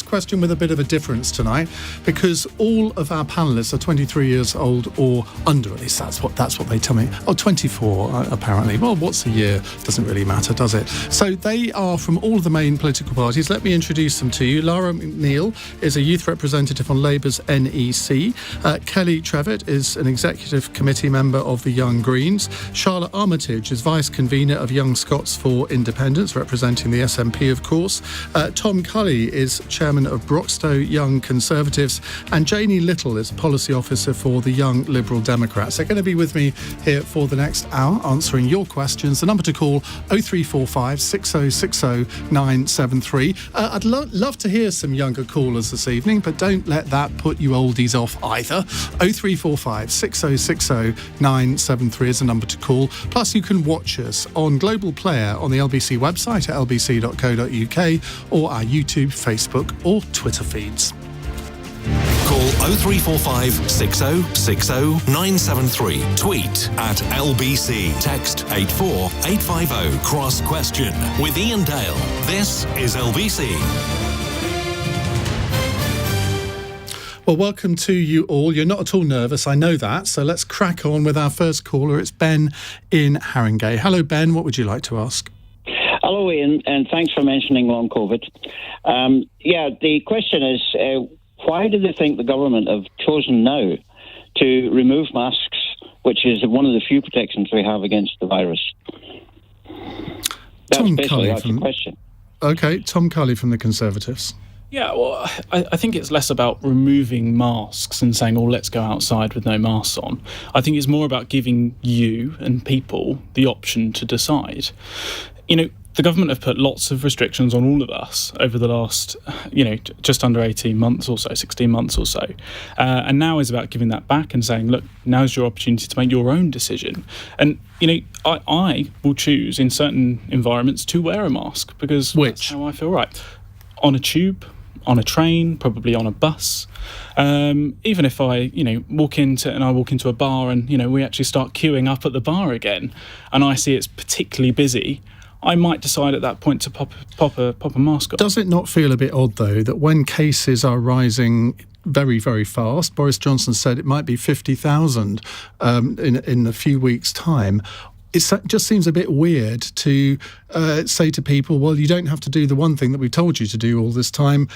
question with a bit of a difference tonight, because all of our panellists are 23 years old or under, at least that's what they tell me. 24 apparently. Well, what's a year? Doesn't really matter, does it? So they are from all of the main political parties. Let me introduce them to you. Lara McNeil is a youth representative on Labour's NEC. Kelly Trevett is an executive committee member of the Young Greens. Charlotte Armitage is vice convener of Young Scots for Independence, representing the SNP, of course. Tom Culley is chairman of Broxbourne Young Conservatives, and Janey Little is policy officer for the Young Liberal Democrats. They're going to be with me here for the next hour answering your questions. The number to call 0345 6060 973. I'd love to hear some younger callers this evening, but don't let that put you oldies off either. 0345 6060 973 is the number to call. Plus, you can watch us on Global Player on the LBC website at lbc.co.uk or our YouTube, Facebook or Twitter feeds. Call 0345 6060 973. Tweet at LBC. Text 84850. Cross question with Iain Dale. This is LBC. Well, welcome to you all. You're not at all nervous, I know that. So let's crack on with our first caller. It's Ben in Haringey. Hello, Ben. What would you like to ask? Hello, Iain, and thanks for mentioning long COVID. The question is, why do they think the government have chosen now to remove masks, which is one of the few protections we have against the virus? That's the question. OK, Tom Culley from the Conservatives. Yeah, well, I think it's less about removing masks and saying, let's go outside with no masks on. I think it's more about giving you and people the option to decide. The government have put lots of restrictions on all of us over the last, just under 18 months or so, 16 months or so. And now is about giving that back and saying, look, now's your opportunity to make your own decision. And, I will choose in certain environments to wear a mask because that's how I feel right. On a tube, on a train, probably on a bus. Even if I, walk into a bar and, we actually start queuing up at the bar again and I see it's particularly busy, I might decide at that point to pop a mask on. Does it not feel a bit odd, though, that when cases are rising very, very fast, Boris Johnson said it might be 50,000 in a few weeks' time, it just seems a bit weird to say to people, well, you don't have to do the one thing that we've told you to do all this time,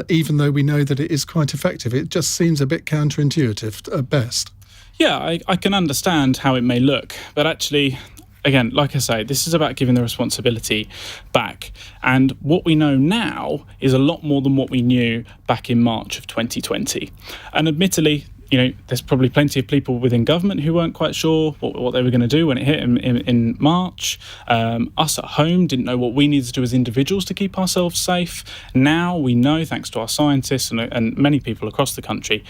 even though we know that it is quite effective. It just seems a bit counterintuitive at best. Yeah, I can understand how it may look, but actually, again, like I say, this is about giving the responsibility back. And what we know now is a lot more than what we knew back in March of 2020. And admittedly, there's probably plenty of people within government who weren't quite sure what they were going to do when it hit in March. Us at home didn't know what we needed to do as individuals to keep ourselves safe. Now we know, thanks to our scientists and many people across the country,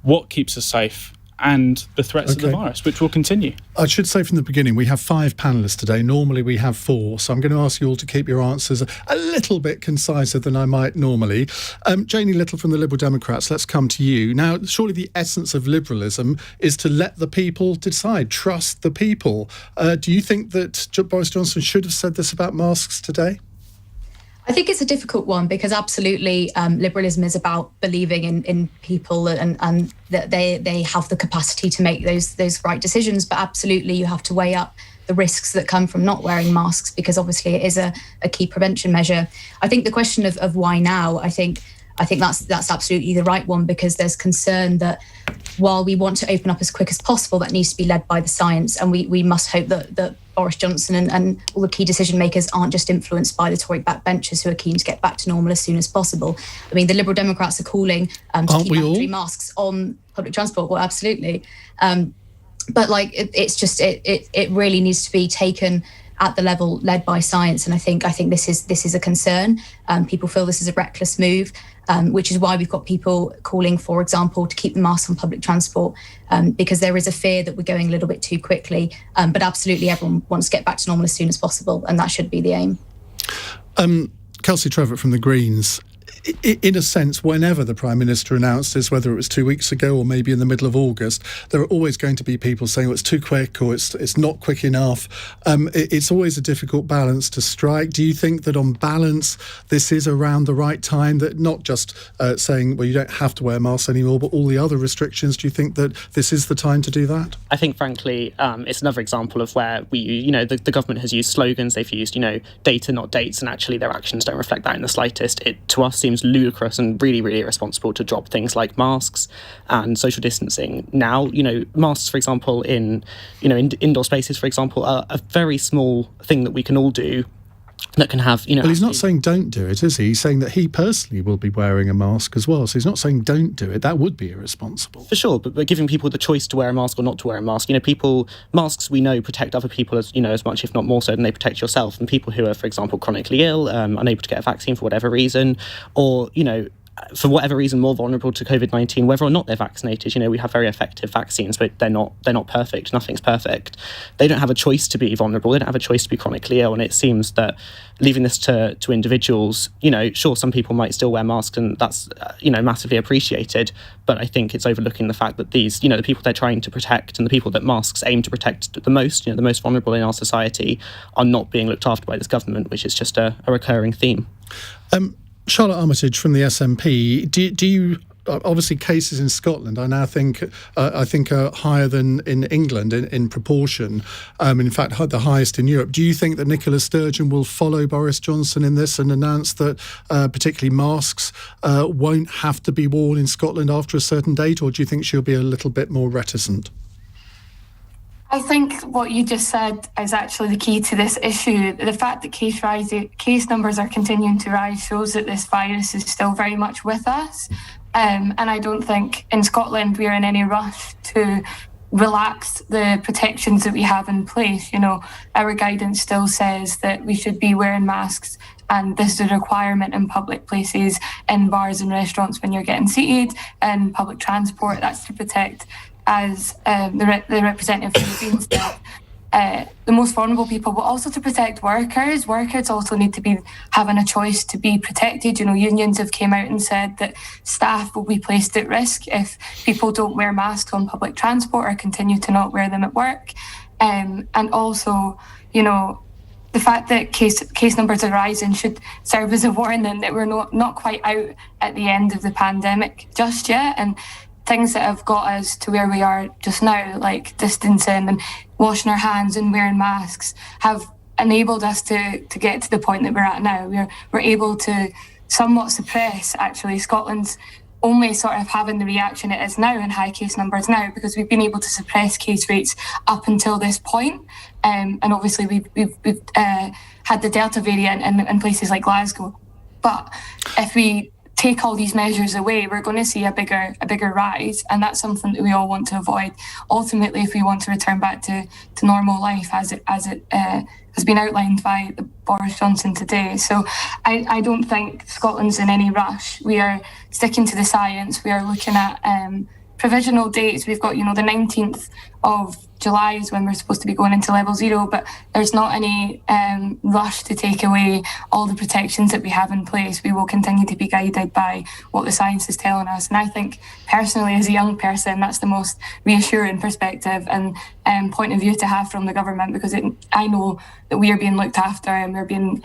what keeps us safe and the threats of the virus, which will continue. I should say from the beginning, we have 5 panellists today. Normally we have 4, so I'm going to ask you all to keep your answers a little bit conciser than I might normally. Janey Little from the Liberal Democrats, let's come to you. Now, surely the essence of liberalism is to let the people decide, trust the people. Do you think that Boris Johnson should have said this about masks today? I think it's a difficult one because absolutely liberalism is about believing in people and that they have the capacity to make those right decisions. But absolutely you have to weigh up the risks that come from not wearing masks because obviously it is a key prevention measure. I think the question of why now, I think that's absolutely the right one because there's concern that while we want to open up as quick as possible, that needs to be led by the science. And we must hope that Boris Johnson and all the key decision makers aren't just influenced by the Tory backbenchers who are keen to get back to normal as soon as possible. I mean, the Liberal Democrats are calling to keep mandatory masks on public transport. Well, absolutely. But it really needs to be taken at the level led by science. And I think this is a concern. People feel this is a reckless move, which is why we've got people calling, for example, to keep the masks on public transport, because there is a fear that we're going a little bit too quickly. But absolutely everyone wants to get back to normal as soon as possible, and that should be the aim. Kelsey Trevett from the Greens. in a sense, whenever the Prime Minister announced this, whether it was 2 weeks ago or maybe in the middle of August, there are always going to be people saying, it's too quick or it's not quick enough. It's always a difficult balance to strike. Do you think that on balance, this is around the right time, that not just saying, well, you don't have to wear masks anymore, but all the other restrictions, do you think that this is the time to do that? I think, frankly, it's another example of where the government has used slogans, they've used, data, not dates, and actually their actions don't reflect that in the slightest. It, to us, seems ludicrous and really, really irresponsible to drop things like masks and social distancing. Now, masks, for example, in indoor spaces, for example, are a very small thing that we can all do that can have, Well, he's not saying don't do it, is he? He's saying that he personally will be wearing a mask as well. So he's not saying don't do it. That would be irresponsible. For sure, but giving people the choice to wear a mask or not to wear a mask. Masks, we know, protect other people as much, if not more so, than they protect yourself. And people who are, for example, chronically ill, unable to get a vaccine for whatever reason, or, for whatever reason, more vulnerable to COVID-19, whether or not they're vaccinated. We have very effective vaccines, but they're not perfect. Nothing's perfect. They don't have a choice to be vulnerable. They don't have a choice to be chronically ill. And it seems that leaving this to individuals, sure, some people might still wear masks, and that's, massively appreciated. But I think it's overlooking the fact that these, the people they're trying to protect and the people that masks aim to protect the most, the most vulnerable in our society, are not being looked after by this government, which is just a recurring theme. Charlotte Armitage from the SNP, do you obviously cases in Scotland I now think are higher than in England in proportion, in fact the highest in Europe. Do you think that Nicola Sturgeon will follow Boris Johnson in this and announce that particularly masks won't have to be worn in Scotland after a certain date, or do you think she'll be a little bit more reticent? I think what you just said is actually the key to this issue. The fact that case numbers are continuing to rise shows that this virus is still very much with us. And I don't think in Scotland we are in any rush to relax the protections that we have in place. Our guidance still says that we should be wearing masks, and this is a requirement in public places, in bars and restaurants when you're getting seated, and public transport. That's to protect, as the representative from the said, the most vulnerable people, but also to protect workers. Workers also need to be having a choice to be protected. Unions have came out and said that staff will be placed at risk if people don't wear masks on public transport or continue to not wear them at work. And also, the fact that case numbers are rising should serve as a warning that we're not quite out at the end of the pandemic just yet. And things that have got us to where we are just now, like distancing and washing our hands and wearing masks, have enabled us to get to the point that we're at now. We're able to somewhat suppress, actually, Scotland's only sort of having the reaction it is now in high case numbers now, because we've been able to suppress case rates up until this point. And obviously we've had the Delta variant in places like Glasgow. But if we take all these measures away, we're going to see a bigger rise, and that's something that we all want to avoid. Ultimately, if we want to return back to normal life as it has been outlined by Boris Johnson today. So I don't think Scotland's in any rush. We are sticking to the science. We are looking at provisional dates. We've got, the 19th of July is when we're supposed to be going into level 0, but there's not any rush to take away all the protections that we have in place. We will continue to be guided by what the science is telling us. And I think personally, as a young person, that's the most reassuring perspective and point of view to have from the government, because I know that we are being looked after and we're being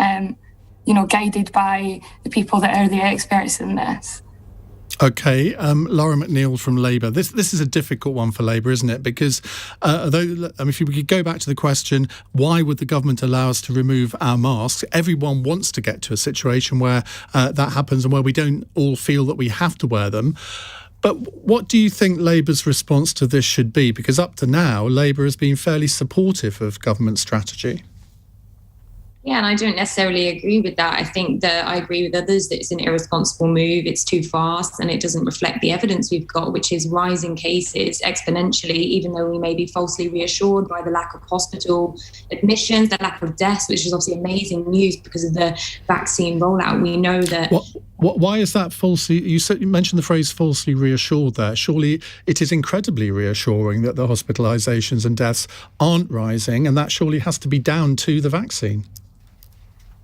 guided by the people that are the experts in this. OK, Lara McNeil from Labour. This is a difficult one for Labour, isn't it? Because if we could go back to the question, why would the government allow us to remove our masks? Everyone wants to get to a situation where that happens and where we don't all feel that we have to wear them. But what do you think Labour's response to this should be? Because up to now, Labour has been fairly supportive of government strategy. Yeah, and I don't necessarily agree with that. I think that I agree with others that it's an irresponsible move, it's too fast, and it doesn't reflect the evidence we've got, which is rising cases exponentially, even though we may be falsely reassured by the lack of hospital admissions, the lack of deaths, which is obviously amazing news because of the vaccine rollout. We know that... Why is that falsely... You mentioned the phrase falsely reassured there. Surely it is incredibly reassuring that the hospitalisations and deaths aren't rising, and that surely has to be down to the vaccine.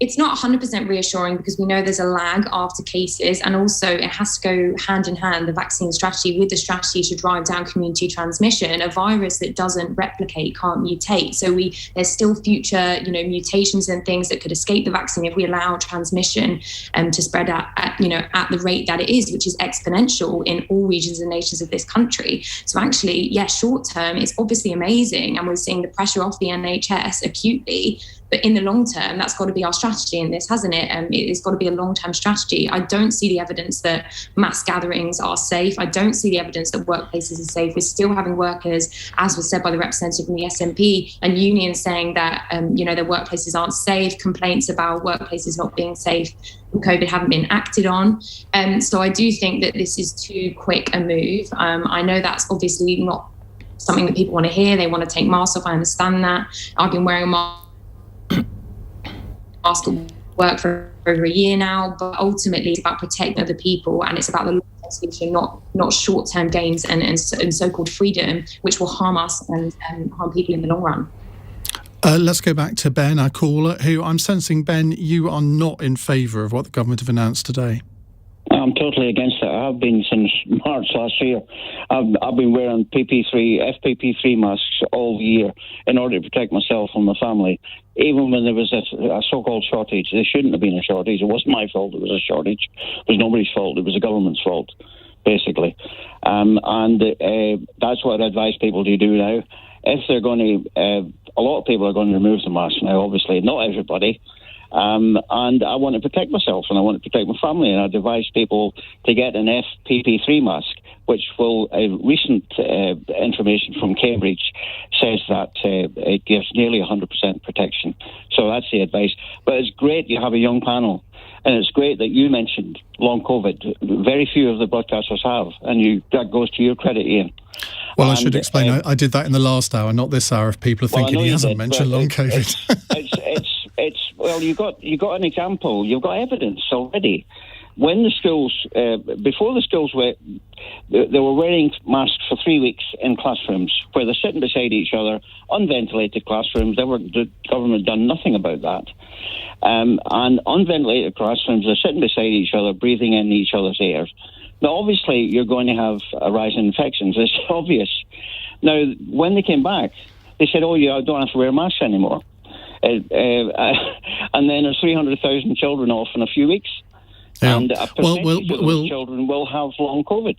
it's not 100% reassuring because we know there's a lag after cases, and also it has to go hand in hand, the vaccine strategy, with the strategy to drive down community transmission. A virus that doesn't replicate can't mutate. So there's still future, mutations and things that could escape the vaccine if we allow transmission to spread at the rate that it is, which is exponential in all regions and nations of this country. So actually, short term, it's obviously amazing, and we're seeing the pressure off the NHS acutely. But in the long term, that's got to be our strategy in this, hasn't it? It's got to be a long-term strategy. I don't see the evidence that mass gatherings are safe. I don't see the evidence that workplaces are safe. We're still having workers, as was said by the representative from the SNP and unions, saying that their workplaces aren't safe. Complaints about workplaces not being safe from COVID haven't been acted on. So I do think that this is too quick a move. I know that's obviously not something that people want to hear. They want to take masks off. I understand that. I've been wearing a mask at work for over a year now, but ultimately it's about protecting other people, and it's about the long-term solution, not short-term gains and so-called freedom, which will harm us and harm people in the long run. Let's go back to Ben, our caller, who I'm sensing, Ben, you are not in favour of what the government have announced today. I'm totally against it. I have been since March last year. I've been wearing FPP3 masks all year in order to protect myself and my family. Even when there was a so-called shortage, there shouldn't have been a shortage. It wasn't my fault. It was a shortage. It was nobody's fault. It was the government's fault, basically. That's what I advise people to do now. If they're going to, a lot of people are going to remove the mask now. Obviously, not everybody. And I want to protect myself and I want to protect my family, and I'd advise people to get an FPP3 mask, which will, recent information from Cambridge says that it gives nearly 100% protection. So that's the advice. But it's great you have a young panel, and it's great that you mentioned long COVID. Very few of the broadcasters have, and that goes to your credit, Iain. Well, I should explain, I did that in the last hour, not this hour, if people are thinking he hasn't mentioned long COVID. Well, you got an example. You've got evidence already. When the schools, before the schools they were wearing masks for 3 weeks in classrooms where they're sitting beside each other, unventilated classrooms. The government had done nothing about that. And unventilated classrooms, they're sitting beside each other, breathing in each other's air. Now, obviously, you're going to have a rise in infections. It's obvious. Now, when they came back, they said, oh, yeah, I don't have to wear masks anymore. And then there's 300,000 children off in a few weeks. Yeah. And a percentage of those children will have long COVID.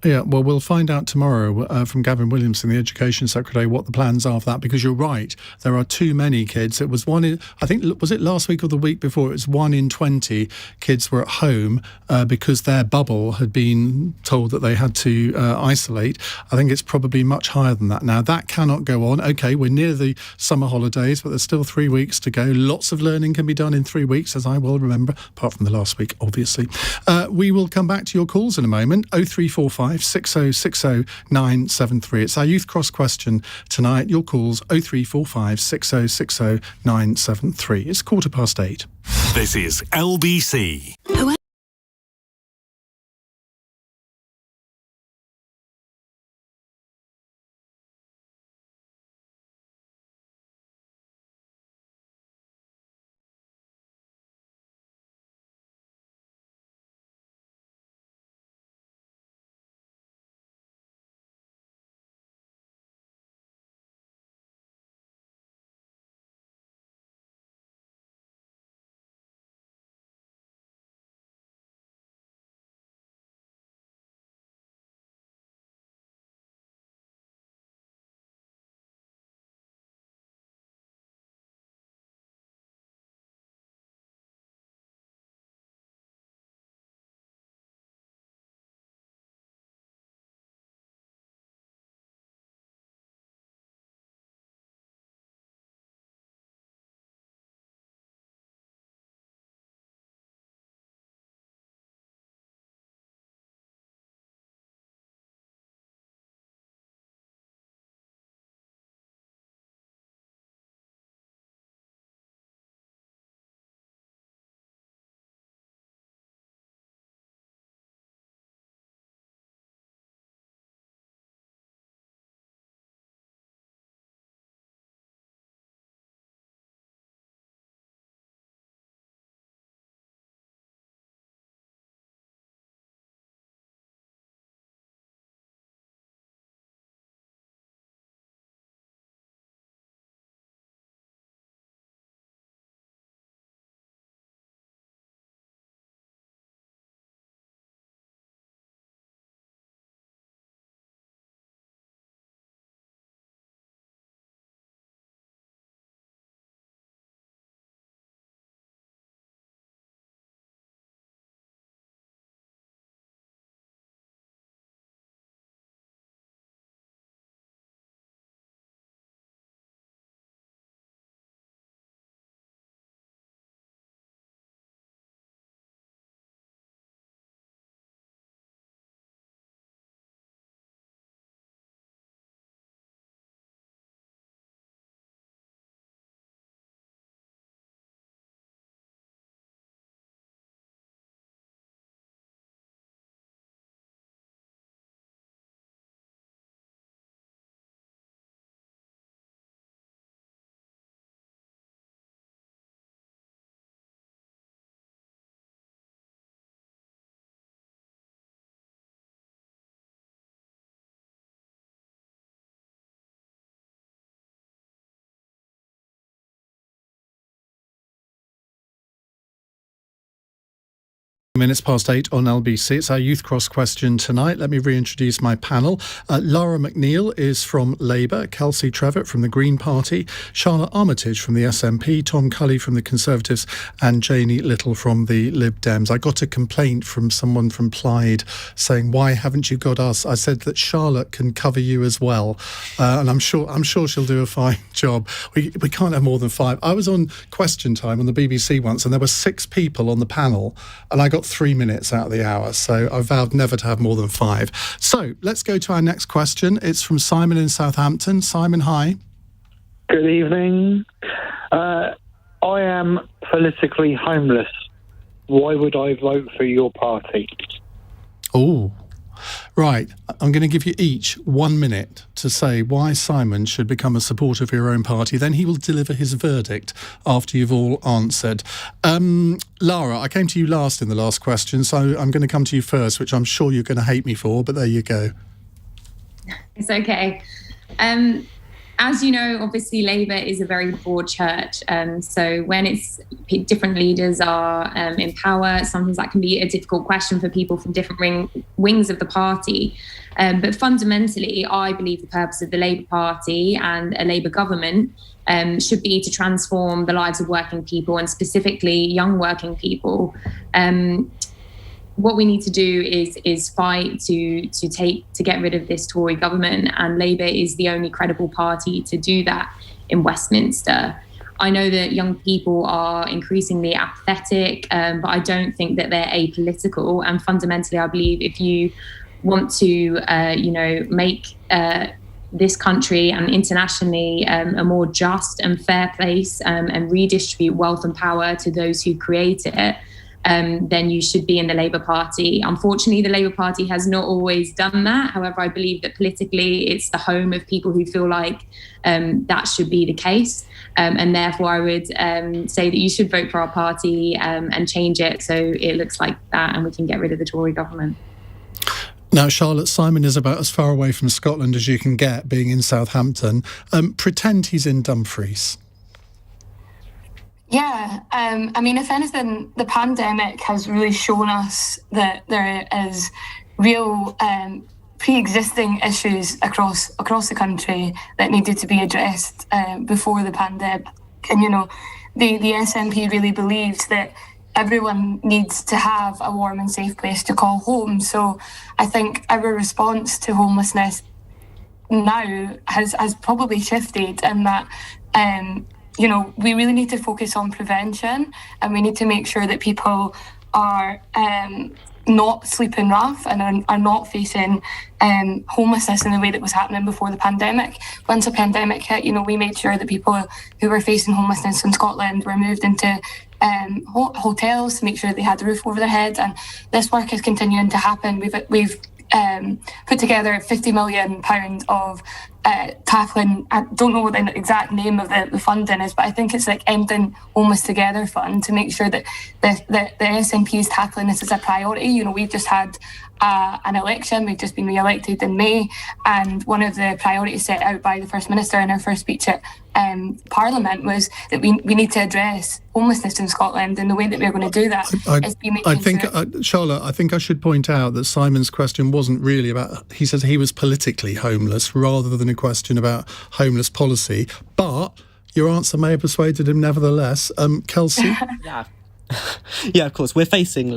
Yeah, well, we'll find out tomorrow from Gavin Williamson, the Education Secretary, what the plans are for that, because you're right, there are too many kids. It was was it last week or the week before, it was 1 in 20 kids were at home because their bubble had been told that they had to isolate. I think it's probably much higher than that now. That cannot go on. OK, we're near the summer holidays, but there's still 3 weeks to go. Lots of learning can be done in 3 weeks, as I will remember, apart from the last week, obviously. We will come back to your calls in a moment. 0345 6060 973. It's our Youth Cross question tonight. Your calls 0345 6060 973. It's 8:15. This is LBC. Minutes past 8 on LBC. It's our Youth Cross question tonight. Let me reintroduce my panel. Lara McNeil is from Labour, Kelsey Trevett from the Green Party, Charlotte Armitage from the SNP, Tom Culley from the Conservatives, and Janey Little from the Lib Dems. I got a complaint from someone from Clyde saying, "Why haven't you got us?" I said that Charlotte can cover you as well, and I'm sure she'll do a fine job. We can't have more than 5. I was on Question Time on the BBC once, and there were 6 people on the panel, and I got 3 minutes out of the hour, so I vowed never to have more than 5. So let's go to our next question. It's from Simon in Southampton. Simon, hi. Good evening. I am politically homeless. Why would I vote for your party? Oh, right. I'm going to give you each 1 minute to say why Simon should become a supporter of your own party. Then he will deliver his verdict after you've all answered. Lara, I came to you last in the last question, so I'm going to come to you first, which I'm sure you're going to hate me for, but there you go. It's okay. As you know, obviously Labour is a very broad church. So when it's different leaders are in power, sometimes that can be a difficult question for people from different wings of the party. But fundamentally, I believe the purpose of the Labour Party and a Labour government should be to transform the lives of working people, and specifically young working people. What we need to do is fight to get rid of this Tory government, and Labour is the only credible party to do that in Westminster. I know that young people are increasingly apathetic, but I don't think that they're apolitical. And fundamentally, I believe if you want to, make this country and internationally a more just and fair place, and redistribute wealth and power to those who create it, then you should be in the Labour Party. Unfortunately, the Labour Party has not always done that. However, I believe that politically it's the home of people who feel like that should be the case. And therefore, I would say that you should vote for our party and change it so it looks like that and we can get rid of the Tory government. Now, Charlotte, Simon is about as far away from Scotland as you can get, being in Southampton. Pretend he's in Dumfries. Yeah, if anything, the pandemic has really shown us that there is real pre-existing issues across the country that needed to be addressed before the pandemic. And, the SNP really believed that everyone needs to have a warm and safe place to call home. So I think our response to homelessness now has probably shifted in that we really need to focus on prevention, and we need to make sure that people are not sleeping rough and are not facing homelessness in the way that was happening before the pandemic. Once the pandemic hit, we made sure that people who were facing homelessness in Scotland were moved into hotels to make sure that they had a roof over their head, and this work is continuing to happen. We've put together £50 million of tackling. I don't know what the exact name of the funding is, but I think it's like Ending Homeless Together Fund, to make sure that the SNP is tackling this as a priority. We've just had an election. We've just been re-elected in May, and one of the priorities set out by the First Minister in her first speech at Parliament was that we need to address homelessness in Scotland, and the way that we're going to do that is be making Charlotte, I think I should point out that Simon's question wasn't really about, he said he was politically homeless rather than a question about homeless policy, but your answer may have persuaded him nevertheless. Kelsey? Yeah, of course. We're facing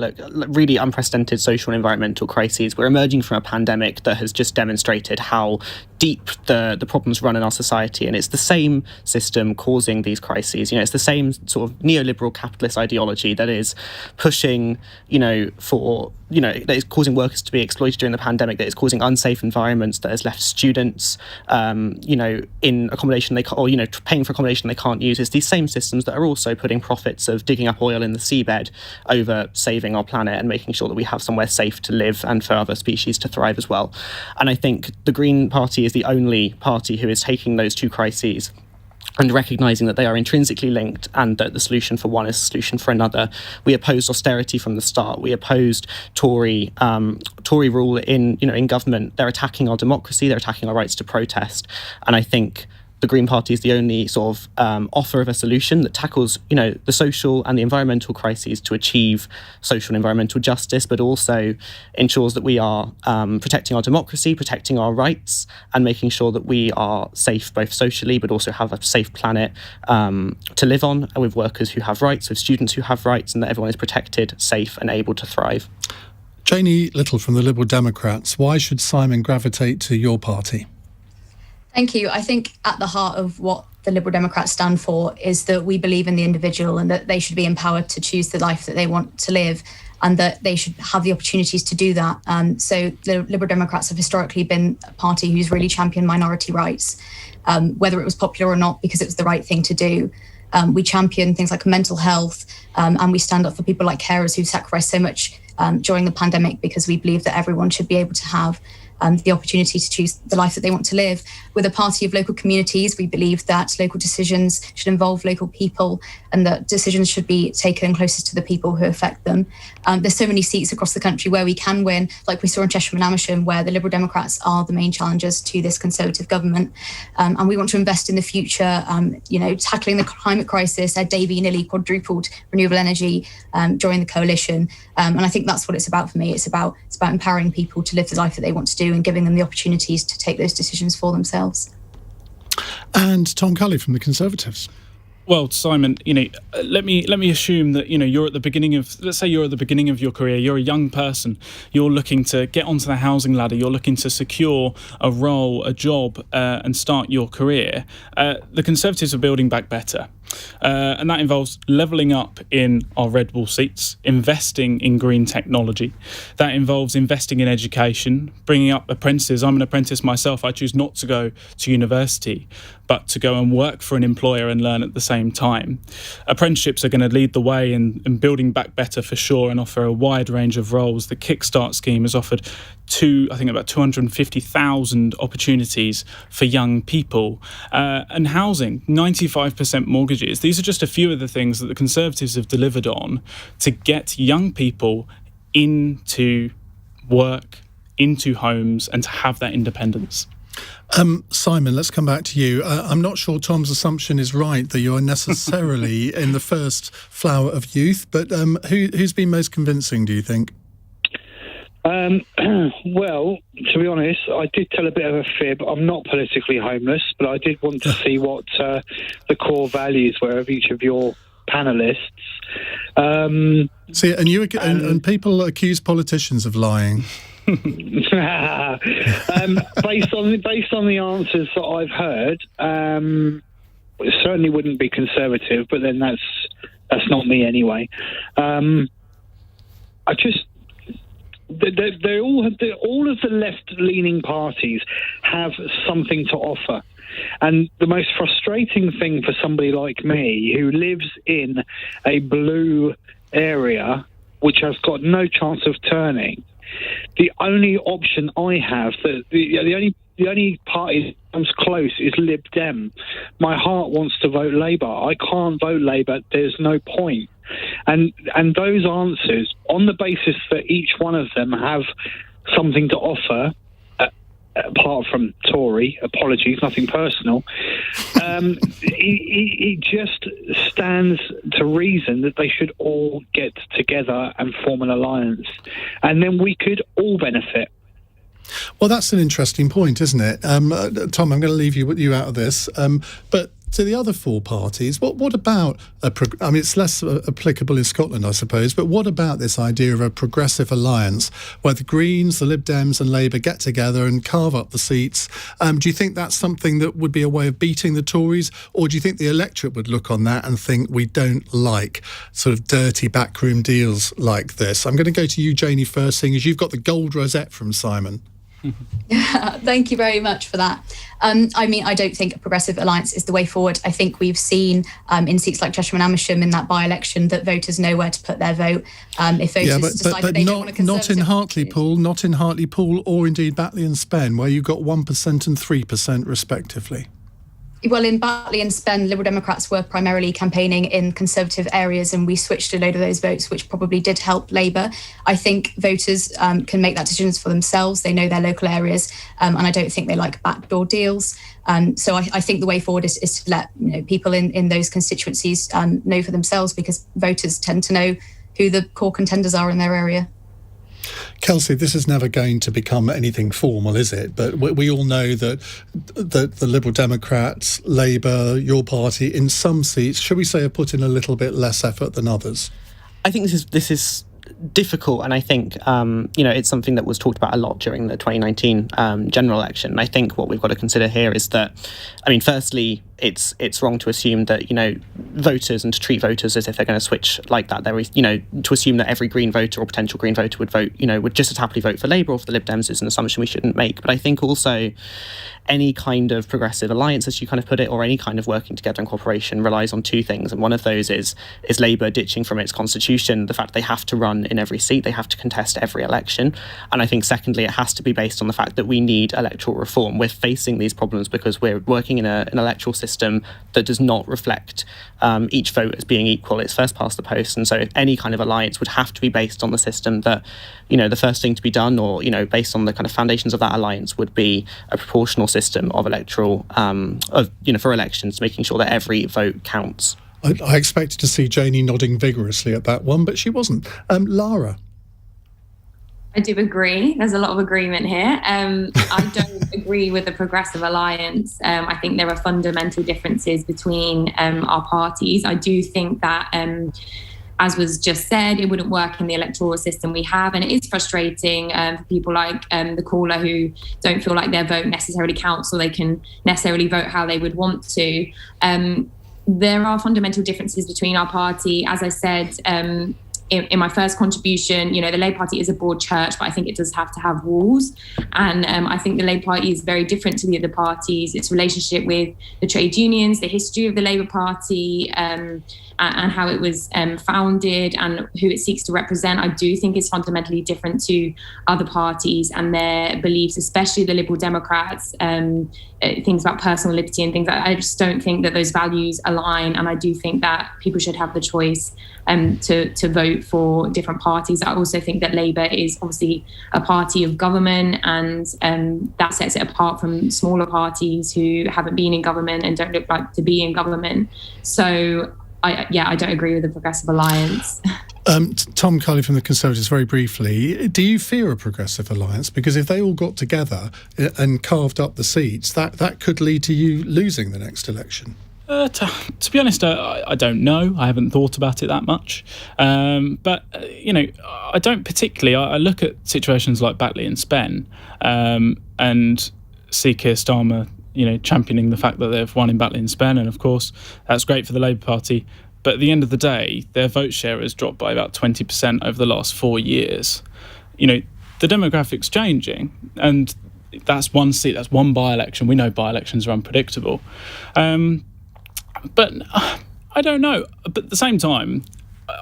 really unprecedented social and environmental crises. We're emerging from a pandemic that has just demonstrated how deep the problems run in our society, and it's the same system causing these crises. It's the same sort of neoliberal capitalist ideology that is pushing, that is causing workers to be exploited during the pandemic, that is causing unsafe environments, that has left students, in accommodation paying for accommodation they can't use. It's these same systems that are also putting profits of digging up oil in the seabed over saving our planet and making sure that we have somewhere safe to live and for other species to thrive as well. And I think the Green Party is the only party who is taking those two crises and recognising that they are intrinsically linked, and that the solution for one is a solution for another. We opposed austerity from the start. We opposed Tory rule in government. They're attacking our democracy. They're attacking our rights to protest. And I think the Green Party is the only sort of offer of a solution that tackles, the social and the environmental crises to achieve social and environmental justice, but also ensures that we are protecting our democracy, protecting our rights, and making sure that we are safe both socially, but also have a safe planet to live on, with workers who have rights, with students who have rights, and that everyone is protected, safe, and able to thrive. Janey Little from the Liberal Democrats, why should Simon gravitate to your party? Thank you. I think at the heart of what the Liberal Democrats stand for is that we believe in the individual and that they should be empowered to choose the life that they want to live, and that they should have the opportunities to do that. So the Liberal Democrats have historically been a party who's really championed minority rights, whether it was popular or not, because it was the right thing to do. We champion things like mental health, and we stand up for people like carers who sacrificed so much during the pandemic, because we believe that everyone should be able to have the opportunity to choose the life that they want to live. We're a party of local communities. We believe that local decisions should involve local people, and that decisions should be taken closest to the people who affect them. There's so many seats across the country where we can win, like we saw in Cheshire and Amersham, where the Liberal Democrats are the main challengers to this Conservative government. And we want to invest in the future, tackling the climate crisis. Ed Davey nearly quadrupled renewable energy during the coalition. And I think that's what it's about for me. It's about empowering people to live the life that they want to do and giving them the opportunities to take those decisions for themselves. And Tom Culley from the Conservatives. Well, Simon, let me assume that you're at the beginning of, let's say you're at the beginning of your career. You're a young person. You're looking to get onto the housing ladder. You're looking to secure a role, a job, and start your career. The Conservatives are building back better. And that involves levelling up in our Red Wall seats, investing in green technology. That involves investing in education, bringing up apprentices. I'm an apprentice myself. I choose not to go to university, but to go and work for an employer and learn at the same time. Apprenticeships are going to lead the way in building back better for sure, and offer a wide range of roles. The Kickstart scheme has offered about 250,000 opportunities for young people. And housing, 95% mortgages. These are just a few of the things that the Conservatives have delivered on to get young people into work, into homes, and to have that independence. Simon, let's come back to you. I'm not sure Tom's assumption is right, that you're necessarily in the first flower of youth, but who's been most convincing, do you think? Well, to be honest, I did tell a bit of a fib. I'm not politically homeless, but I did want to see what the core values were of each of your panellists. See, and people accuse politicians of lying. Based on the answers that I've heard, it certainly wouldn't be Conservative, but then that's not me anyway. All of the left-leaning parties have something to offer. And the most frustrating thing for somebody like me, who lives in a blue area which has got no chance of turning, the only option I have, the only party that comes close, is Lib Dem. My heart wants to vote Labour. I can't vote Labour. There's no point. And those answers, on the basis that each one of them have something to offer, apart from Tory, apologies, nothing personal, it just stands to reason that they should all get together and form an alliance. And then we could all benefit. Well, that's an interesting point, isn't it? Tom, I'm going to leave you out of this. But to the other four parties, what about it's less applicable in Scotland, I suppose, but what about this idea of a progressive alliance where the Greens, the Lib Dems and Labour get together and carve up the seats? Do you think that's something that would be a way of beating the Tories, or do you think the electorate would look on that and think we don't like sort of dirty backroom deals like this? I'm going to go to you, Janey, first, seeing as you've got the gold rosette from Simon. Thank you very much for that. I don't think a progressive alliance is the way forward. I think we've seen in seats like Cheshire and Amersham in that by-election that voters know where to put their vote. If voters decide that they don't want a Conservative... Not in Hartlepool or indeed Batley and Spen, where you got 1% and 3% respectively. Well, in Batley and Spen, Liberal Democrats were primarily campaigning in Conservative areas, and we switched a load of those votes, which probably did help Labour. I think voters can make that decisions for themselves. They know their local areas, and I don't think they like backdoor deals. So I think the way forward is to let people in those constituencies know for themselves, because voters tend to know who the core contenders are in their area. Kelsey, this is never going to become anything formal, is it? But we all know that the Liberal Democrats, Labour, your party, in some seats, should we say, have put in a little bit less effort than others. I think this is difficult, and I think it's something that was talked about a lot during the 2019 general election. And I think what we've got to consider here is that, firstly, it's wrong to assume that voters, and to treat voters as if they're going to switch like that. There is to assume that every Green voter or potential Green voter would vote would just as happily vote for Labour or for the Lib Dems is an assumption we shouldn't make. But I think also any kind of progressive alliance, as you kind of put it, or any kind of working together and cooperation relies on two things, and one of those is Labour ditching from its constitution the fact they have to run in every seat, they have to contest every election, and I think secondly it has to be based on the fact that we need electoral reform. We're facing these problems because we're working in an electoral system that does not reflect each vote as being equal. It's first past the post, and so any kind of alliance would have to be based on the system that the first thing to be done, or based on the kind of foundations of that alliance, would be a proportional system of electoral for elections, making sure that every vote counts. I expected to see Janey nodding vigorously at that one, but she wasn't. Lara? I do agree. There's a lot of agreement here. I don't agree with the Progressive Alliance. I think there are fundamental differences between our parties. I do think that, as was just said, it wouldn't work in the electoral system we have. And it is frustrating for people like the caller who don't feel like their vote necessarily counts, or they can necessarily vote how they would want to. There are fundamental differences between our party. As I said, in my first contribution, the Labour Party is a broad church, but I think it does have to have rules. And I think the Labour Party is very different to the other parties. Its relationship with the trade unions, the history of the Labour Party, and how it was founded and who it seeks to represent, I do think is fundamentally different to other parties and their beliefs, especially the Liberal Democrats, things about personal liberty and things like that. I just don't think that those values align, and I do think that people should have the choice to vote for different parties. I also think that Labour is obviously a party of government, and that sets it apart from smaller parties who haven't been in government and don't look like to be in government. So I don't agree with the Progressive Alliance. Tom Culley from the Conservatives, very briefly, do you fear a Progressive Alliance? Because if they all got together and carved up the seats, that could lead to you losing the next election. To be honest, I don't know. I haven't thought about it that much. But I don't particularly. I look at situations like Batley and Spen and see Keir Starmer championing the fact that they've won in Batley and Spen, and of course that's great for the Labour Party. But at the end of the day, their vote share has dropped by about 20% over the last 4 years. The demographic's changing, and that's one seat, that's one by-election. We know by-elections are unpredictable. But I don't know. But at the same time,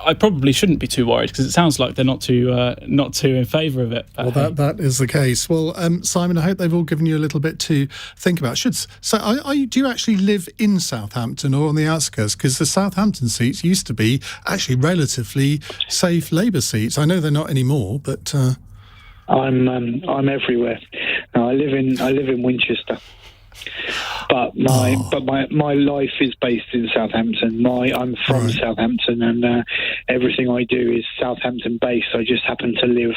I probably shouldn't be too worried, because it sounds like they're not too in favour of it. Well, that is the case. Well, Simon, I hope they've all given you a little bit to think about. Do you actually live in Southampton or on the outskirts? Because the Southampton seats used to be actually relatively safe Labour seats. I know they're not anymore, but I'm everywhere. I live in Winchester. But my life is based in Southampton. I'm from Southampton, and everything I do is Southampton based. I just happen to live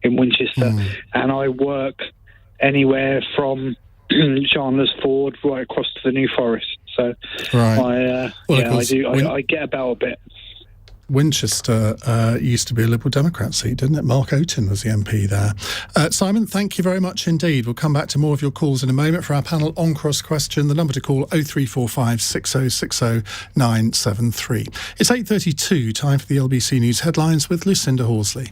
in Winchester, and I work anywhere from Chandler's Ford right across to the New Forest. So I get about a bit. Winchester used to be a Liberal Democrat seat, didn't it? Mark Oaten was the MP there. Simon, thank you very much indeed. We'll come back to more of your calls in a moment for our panel on Cross Question. The number to call 0345 6060 973. It's 8:32, time for the LBC News headlines with Lucinda Horsley.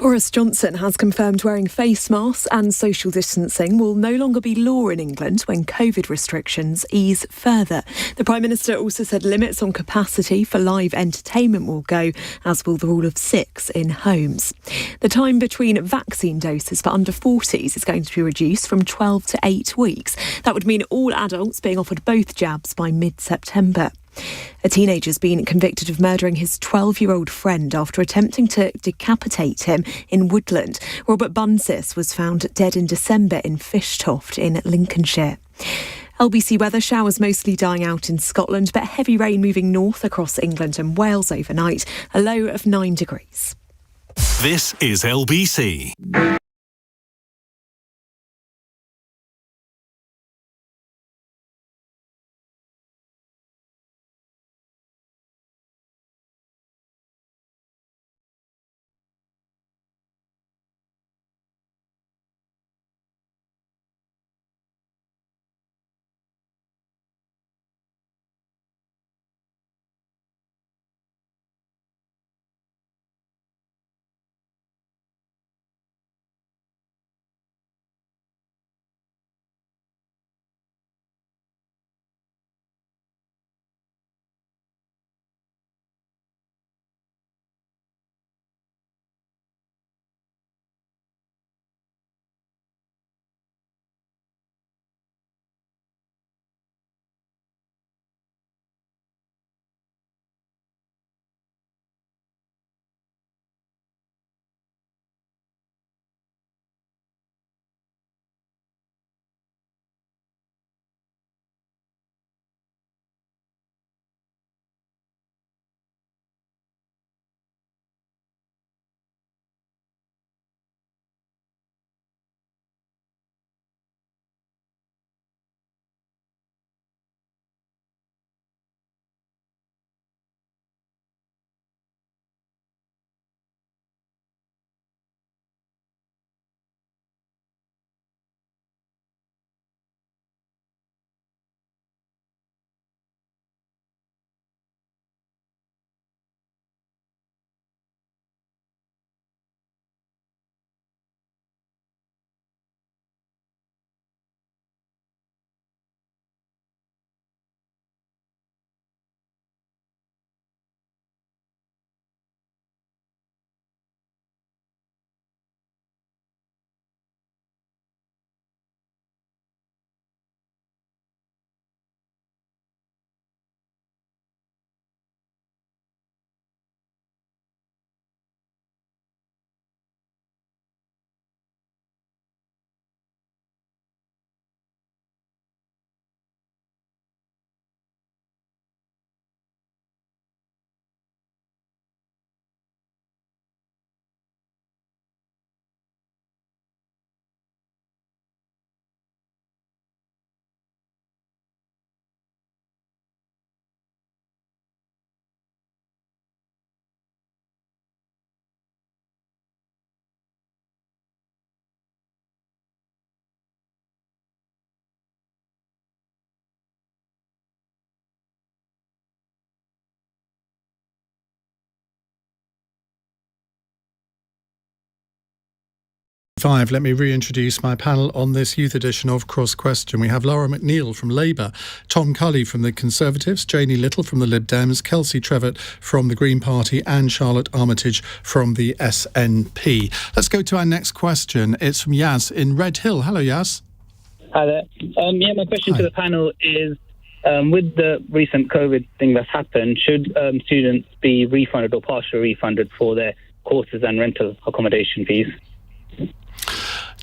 Boris Johnson has confirmed wearing face masks and social distancing will no longer be law in England when COVID restrictions ease further. The Prime Minister also said limits on capacity for live entertainment will go, as will the rule of 6 in homes. The time between vaccine doses for under 40s is going to be reduced from 12 to 8 weeks. That would mean all adults being offered both jabs by mid-September. A teenager's been convicted of murdering his 12-year-old friend after attempting to decapitate him in Woodland. Robert Bunsis was found dead in December in Fishtoft in Lincolnshire. LBC weather, showers mostly dying out in Scotland, but heavy rain moving north across England and Wales overnight, a low of 9 degrees. This is LBC. Let me reintroduce my panel on this youth edition of Cross Question. We have Lara McNeil from Labour, Tom Culley from the Conservatives, Janey Little from the Lib Dems, Kelsey Trevett from the Green Party and Charlotte Armitage from the SNP. Let's go to our next question. It's from Yaz in Red Hill. Hello, Yaz. Hi there. My question to the panel is, with the recent COVID thing that's happened, should students be refunded or partially refunded for their courses and rental accommodation fees?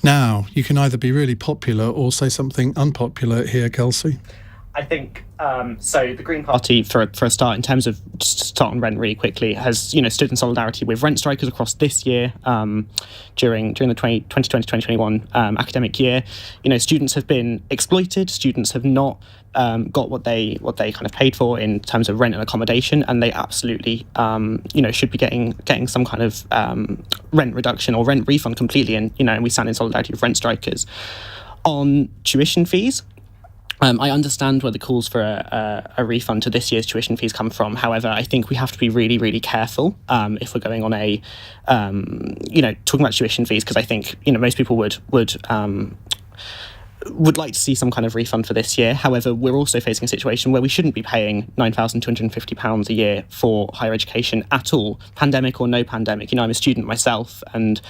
Now, you can either be really popular or say something unpopular here, Kelsey. I think so. The Green Party, for a start, in terms of just to start on rent really quickly, has stood in solidarity with rent strikers across this year during the 2020-2021 academic year. Students have been exploited. Students have not got what they kind of paid for in terms of rent and accommodation, and they absolutely should be getting some kind of rent reduction or rent refund completely. And we stand in solidarity with rent strikers. On tuition fees, I understand where the calls for a refund to this year's tuition fees come from. However, I think we have to be really, really careful if we're going on a, talking about tuition fees, because I think, most people would like to see some kind of refund for this year. However, we're also facing a situation where we shouldn't be paying £9,250 a year for higher education at all, pandemic or no pandemic. I'm a student myself, and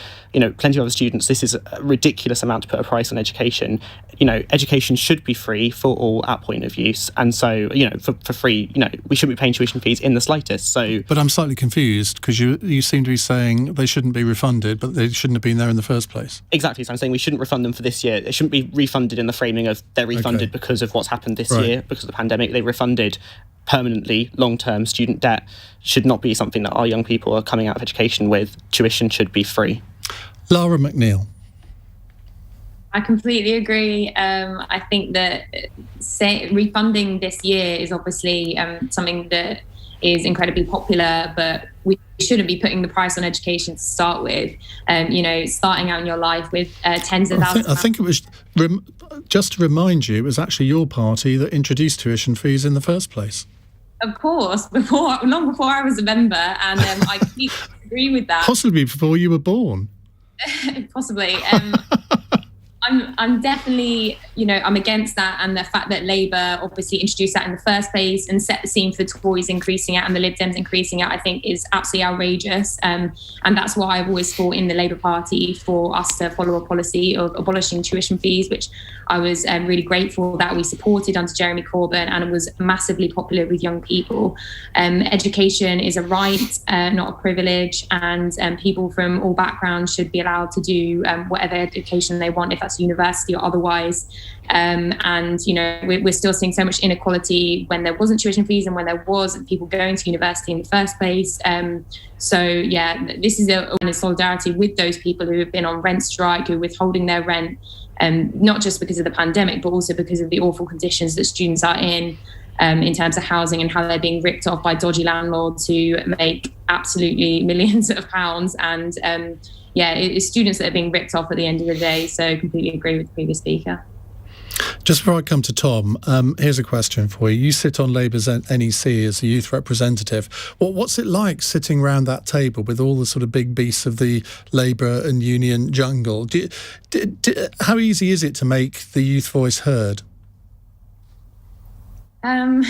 plenty of other students. This is a ridiculous amount to put a price on education. Education should be free for all at point of use, and so for free, we shouldn't be paying tuition fees in the slightest. So, but I'm slightly confused because you seem to be saying they shouldn't be refunded, but they shouldn't have been there in the first place. Exactly. So I'm saying we shouldn't refund them for this year. It shouldn't be refunded in the framing of they're refunded because of what's happened this year, because of the pandemic. They refunded permanently. Long-term student debt should not be something that our young people are coming out of education with. Tuition should be free. Lara McNeil. I completely agree. I think that refunding this year is obviously something that is incredibly popular, but we shouldn't be putting the price on education to start with. Starting out in your life with tens of thousands. I think it was, just to remind you, it was actually your party that introduced tuition fees in the first place. Of course, long before I was a member, and I completely agree with that. Possibly before you were born. Possibly. I'm definitely, I'm against that, and the fact that Labour obviously introduced that in the first place and set the scene for the Tories increasing it and the Lib Dems increasing it, I think is absolutely outrageous. And that's why I've always fought in the Labour Party for us to follow a policy of abolishing tuition fees, which I was really grateful that we supported under Jeremy Corbyn, and it was massively popular with young people. Education is a right, not a privilege, and people from all backgrounds should be allowed to do whatever education they want, if that's university or otherwise. We're still seeing so much inequality when there wasn't tuition fees and when there was people going to university in the first place. This is a solidarity with those people who have been on rent strike, who are withholding their rent, not just because of the pandemic, but also because of the awful conditions that students are in terms of housing, and how they're being ripped off by dodgy landlords who make absolutely millions of pounds. And it's students that are being ripped off at the end of the day. So completely agree with the previous speaker. Just before I come to Tom, here's a question for you. You sit on Labour's NEC as a youth representative. What's it like sitting around that table with all the sort of big beasts of the Labour and union jungle? How easy is it to make the youth voice heard? I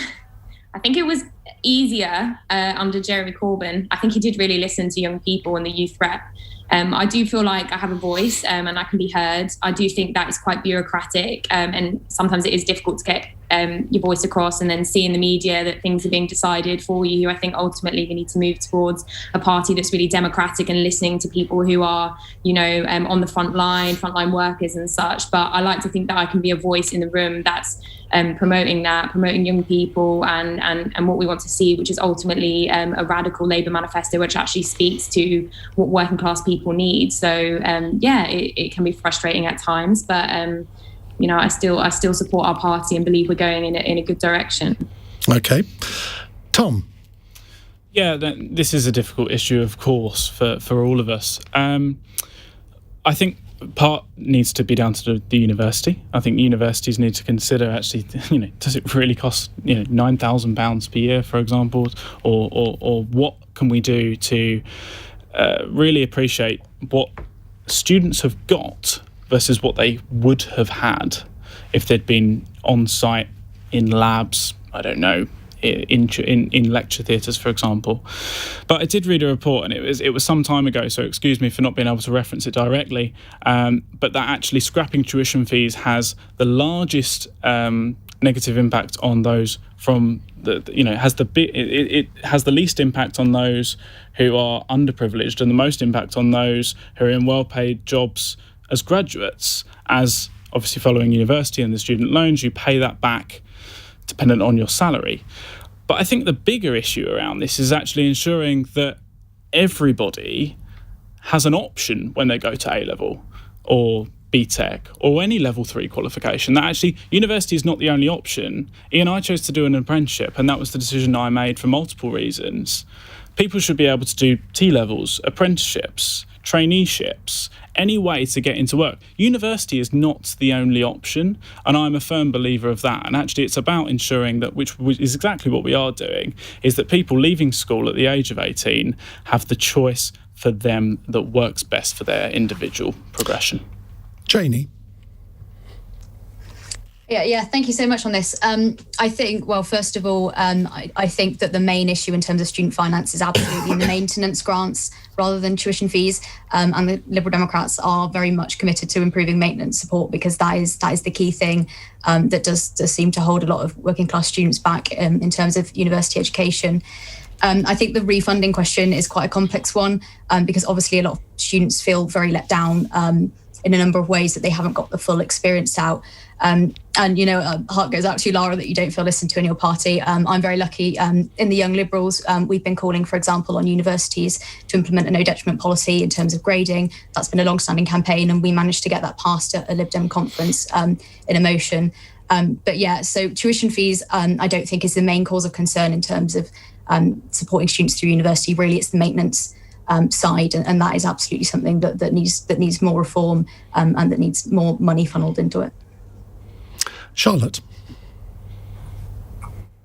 think it was easier under Jeremy Corbyn. I think he did really listen to young people and the youth rep. I do feel like I have a voice and I can be heard. I do think that is quite bureaucratic, and sometimes it is difficult to get your voice across, and then see in the media that things are being decided for you. I think ultimately we need to move towards a party that's really democratic and listening to people who are, on the frontline workers and such. But I like to think that I can be a voice in the room that's promoting young people and what we want to see, which is ultimately a radical Labour manifesto, which actually speaks to what working class people need. So it can be frustrating at times, but I still support our party and believe we're going in a good direction. Okay, Tom. Yeah, this is a difficult issue, of course, for all of us. I think part needs to be down to the university. I think universities need to consider, actually, does it really cost £9,000 per year, for example, or what can we do to really appreciate what students have got versus what they would have had if they'd been on site in labs, I don't know, in lecture theatres, for example. But I did read a report, and it was some time ago, so excuse me for not being able to reference it directly, but that actually scrapping tuition fees has the largest negative impact on those from it has the least impact on those who are underprivileged, and the most impact on those who are in well-paid jobs as graduates. As obviously following university and the student loans, you pay that back dependent on your salary. But I think the bigger issue around this is actually ensuring that everybody has an option when they go to A-level or BTEC or any level 3 qualification, that actually university is not the only option. Iain, I chose to do an apprenticeship, and that was the decision I made for multiple reasons. People should be able to do T-levels, apprenticeships, traineeships, any way to get into work. University is not the only option, and I'm a firm believer of that. And actually it's about ensuring that, which is exactly what we are doing, is that people leaving school at the age of 18 have the choice for them that works best for their individual progression. Janey. Yeah, thank you so much on this. I think, well, first of all, I think that the main issue in terms of student finance is absolutely in the maintenance grants rather than tuition fees. And the Liberal Democrats are very much committed to improving maintenance support, because that is the key thing that does seem to hold a lot of working class students back in terms of university education. I think the refunding question is quite a complex one, because obviously a lot of students feel very let down in a number of ways, that they haven't got the full experience out. And, heart goes out to you, Lara, that you don't feel listened to in your party. I'm very lucky. In the Young Liberals, we've been calling, for example, on universities to implement a no detriment policy in terms of grading. That's been a long-standing campaign, and we managed to get that passed at a Lib Dem conference in a motion. So tuition fees, I don't think is the main cause of concern in terms of supporting students through university. Really, it's the maintenance side, and that is absolutely something that needs more reform and that needs more money funneled into it. Charlotte.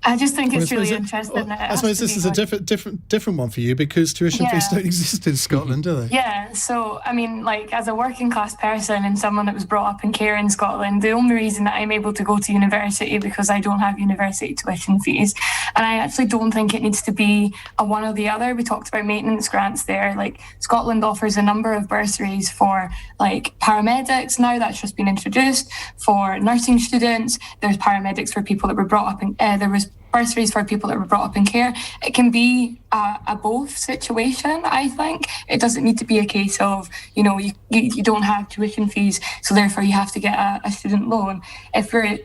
I just think it's really interesting. I suppose this is a different one for you, because tuition fees don't exist in Scotland, do they? Yeah, so I mean, as a working class person and someone that was brought up in care in Scotland, the only reason that I'm able to go to university because I don't have university tuition fees. And I actually don't think it needs to be a one or the other. We talked about maintenance grants there. Scotland offers a number of bursaries for paramedics now, that's just been introduced, for nursing students. There's paramedics for people that were brought up in there was bursaries for people that were brought up in care. It can be a both situation, I think. It doesn't need to be a case of, you don't have tuition fees, so therefore you have to get a student loan. If we're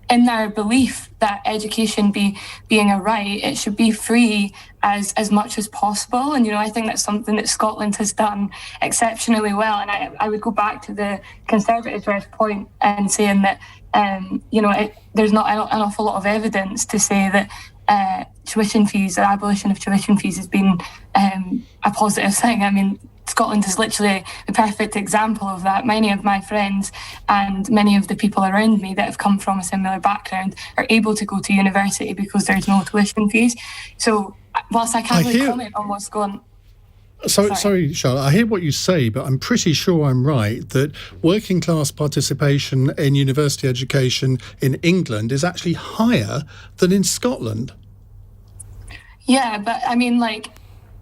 in our belief that education being a right, it should be free as much as possible. And, I think that's something that Scotland has done exceptionally well. And I would go back to the Conservatives' point and saying that, there's not an awful lot of evidence to say that tuition fees or abolition of tuition fees has been a positive thing. I mean, Scotland is literally the perfect example of that. Many of my friends and many of the people around me that have come from a similar background are able to go to university because there's no tuition fees. So whilst I can't really comment on what's going on. Sorry, Charlotte, I hear what you say, but I'm pretty sure I'm right that working class participation in university education in England is actually higher than in Scotland. Yeah, but I mean,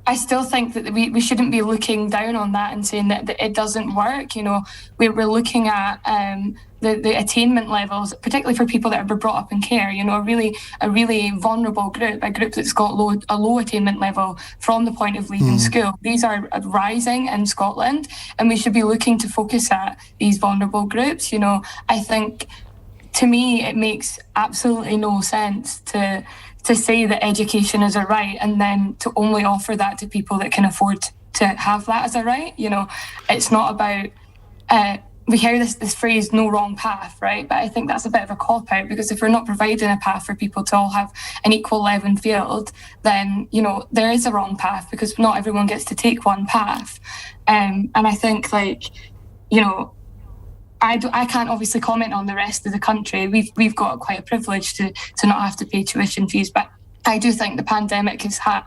I still think that we shouldn't be looking down on that and saying that it doesn't work. We're looking at the attainment levels, particularly for people that are brought up in care. A really vulnerable group, a group that's got a low attainment level from the point of leaving school. These are rising in Scotland, and we should be looking to focus at these vulnerable groups. I think, to me, it makes absolutely no sense to say that education is a right and then to only offer that to people that can afford to have that as a right. It's not about, we hear this phrase, no wrong path, right? But I think that's a bit of a cop-out, because if we're not providing a path for people to all have an equal level field, then, there is a wrong path, because not everyone gets to take one path. And I think, I can't obviously comment on the rest of the country. We've got quite a privilege to not have to pay tuition fees, but I do think the pandemic has hit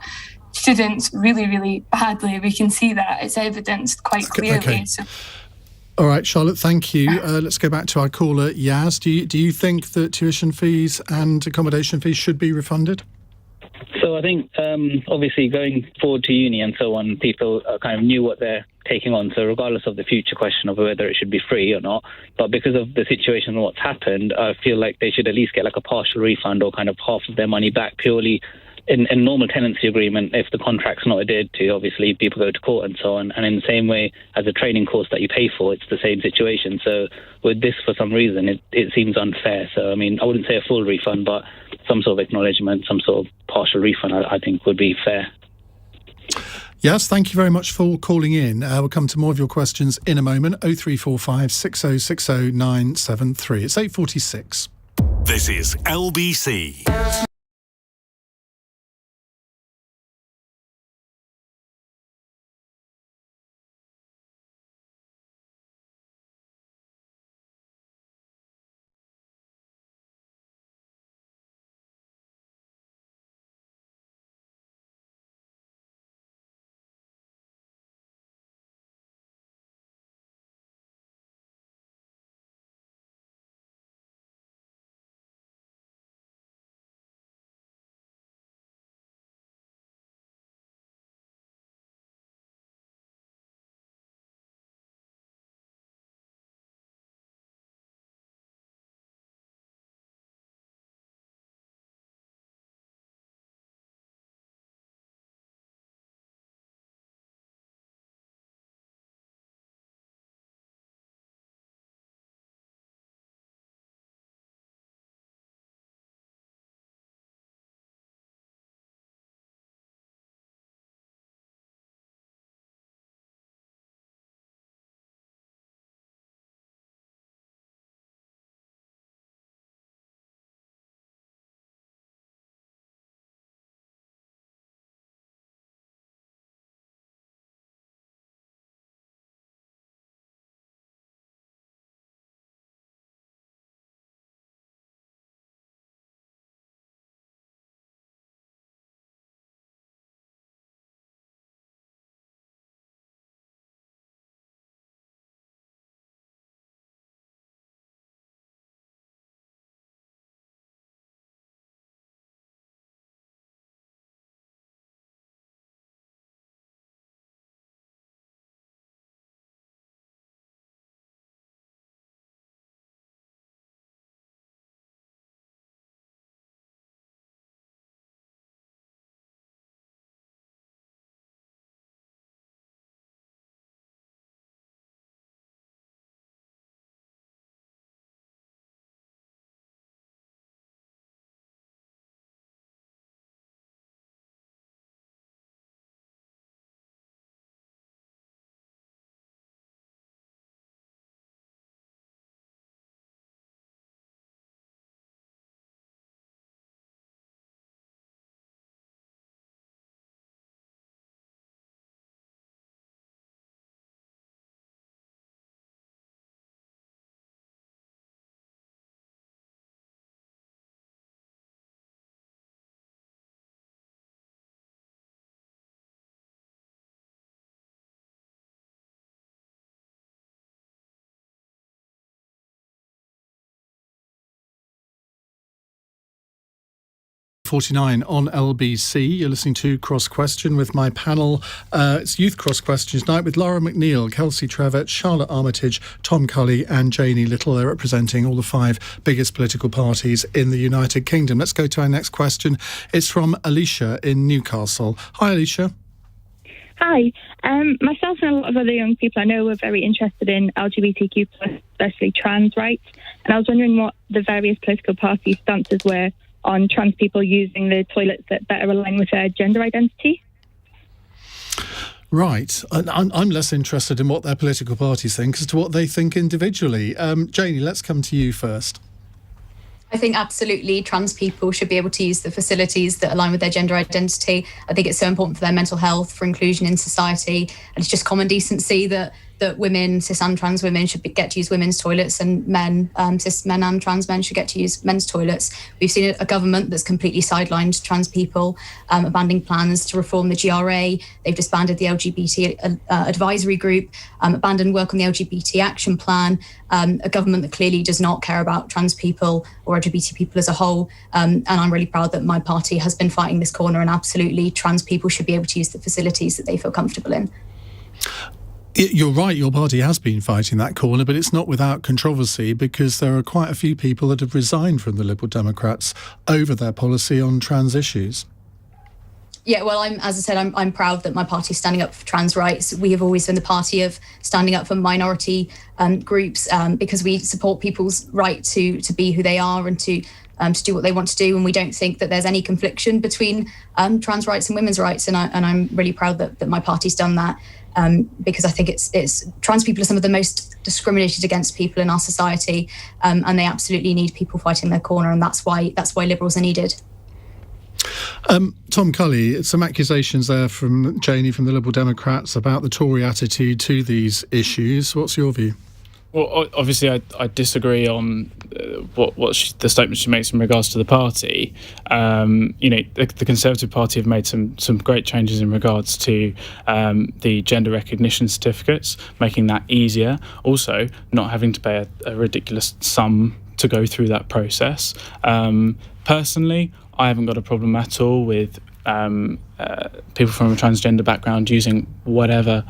students really, really badly. We can see that. It's evidenced quite clearly. Okay. So. All right, Charlotte, thank you. Let's go back to our caller, Yaz. Do you think that tuition fees and accommodation fees should be refunded? So I think, obviously, going forward to uni and so on, people kind of knew what they're taking on. So regardless of the future question of whether it should be free or not, but because of the situation and what's happened, I feel like they should at least get a partial refund or kind of half of their money back, purely in normal tenancy agreement. If the contract's not adhered to, obviously people go to court and so on. And in the same way as a training course that you pay for, it's the same situation. So with this, for some reason, it seems unfair. So, I mean, I wouldn't say a full refund, but some sort of acknowledgement, some sort of partial refund, I think would be fair. Yes, thank you very much for calling in. We'll come to more of your questions in a moment. 0345 6060 973. It's 8:46. This is LBC. 7:49 on LBC. You're listening to Cross Question with my panel. It's Youth Cross Questions night with Lara McNeil, Kelsey, Trevett, Charlotte Armitage, Tom Culley and Janey Little. They're representing all the 5 biggest political parties in the United Kingdom. Let's go to our next question. It's from Alicia in Newcastle. Hi, Alicia. Hi. Myself and a lot of other young people I know are very interested in LGBTQ+, especially trans rights. And I was wondering what the various political parties' stances were on trans people using the toilets that better align with their gender identity. Right. I'm less interested in what their political parties think as to what they think individually. Janey, let's come to you first. I think absolutely trans people should be able to use the facilities that align with their gender identity. I think it's so important for their mental health, for inclusion in society, and it's just common decency that women, cis and trans women, should get to use women's toilets, and men, cis men and trans men, should get to use men's toilets. We've seen a government that's completely sidelined trans people, abandoning plans to reform the GRA. They've disbanded the LGBT advisory group, abandoned work on the LGBT action plan, a government that clearly does not care about trans people or LGBT people as a whole. And I'm really proud that my party has been fighting this corner, and absolutely trans people should be able to use the facilities that they feel comfortable in. You're right, your party has been fighting that corner, but it's not without controversy, because there are quite a few people that have resigned from the Liberal Democrats over their policy on trans issues. Yeah, well, I'm proud that my party is standing up for trans rights. We have always been the party of standing up for minority groups, because we support people's right to be who they are and to do what they want to do, and we don't think that there's any confliction between trans rights and women's rights. And I'm really proud that my party's done that. Because I think it's trans people are some of the most discriminated against people in our society, and they absolutely need people fighting their corner, and that's why Liberals are needed. Tom Culley, some accusations there from Janey from the Liberal Democrats about the Tory attitude to these issues. What's your view? Well, obviously, I disagree on the statement she makes in regards to the party. The Conservative Party have made some great changes in regards to the gender recognition certificates, making that easier. Also, not having to pay a ridiculous sum to go through that process. Personally, I haven't got a problem at all with people from a transgender background using whatever